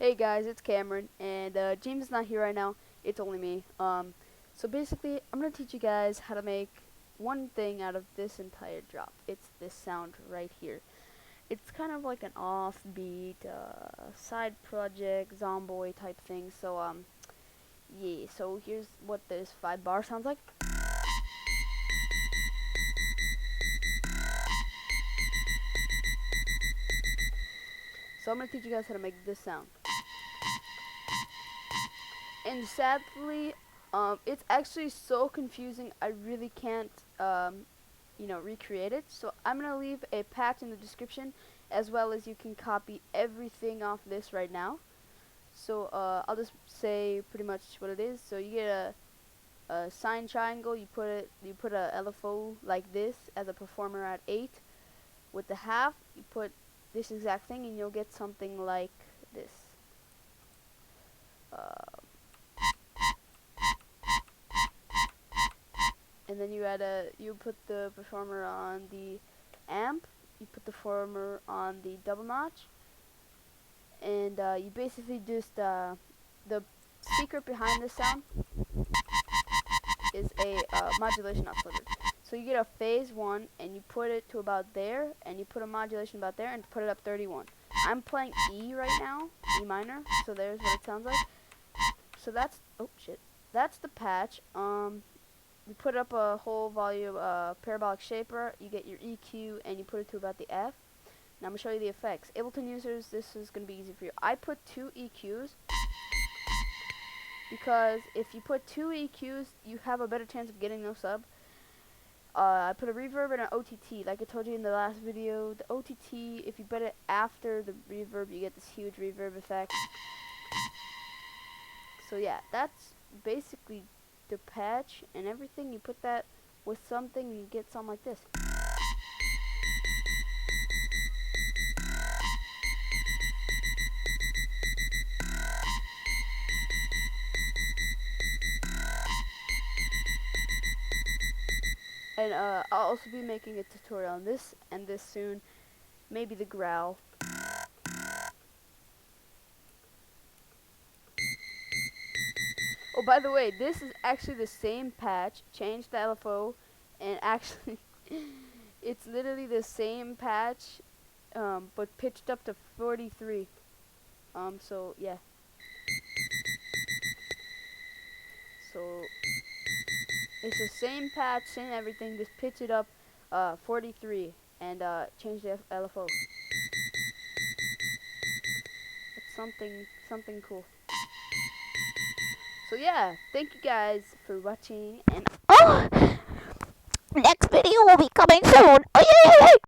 Hey guys, it's Cameron, and James is not here right now. It's only me. So basically, I'm gonna teach you guys how to make one thing out of this entire drop. It's this sound right here. It's kind of like an offbeat side project, Zomboy type thing. So yeah. So here's what this 5-bar sounds like. So I'm gonna teach you guys how to make this sound. And sadly, it's actually so confusing. I really can't, recreate it. So I'm gonna leave a patch in the description, as well as you can copy everything off this right now. So I'll just say pretty much what it is. So you get a sine triangle. You put a LFO like this as a performer at 8. With the half, you put this exact thing, and you'll get something like this. And then you put the performer on the amp, you put the performer on the double notch, and you basically just the secret behind this sound is a modulation oscillator. So you get a phase 1 and you put it to about there, and you put a modulation about there and put it up 31. I'm playing E right now, E minor, so there's what it sounds like. So that's, oh shit, that's the patch. You put up a whole volume parabolic shaper, you get your EQ, and you put it to about the F. Now I'm going to show you the effects. Ableton users, this is going to be easy for you. I put 2 EQs, because if you put 2 EQs, you have a better chance of getting no sub. I put a reverb and an OTT. Like I told you in the last video, the OTT, if you put it after the reverb, you get this huge reverb effect. So yeah, that's basically the patch and everything. You put that with something and you get something like this. And I'll also be making a tutorial on this and this soon. Maybe the growl. Oh, by the way, this is actually the same patch. Changed the LFO, and actually, it's literally the same patch, but pitched up to 43. So yeah. So it's the same patch, same everything. Just pitch it up, 43, and change the LFO. It's something cool. So yeah, thank you guys for watching, and Oh, next video will be coming soon. Oh, yeah, yeah, yeah.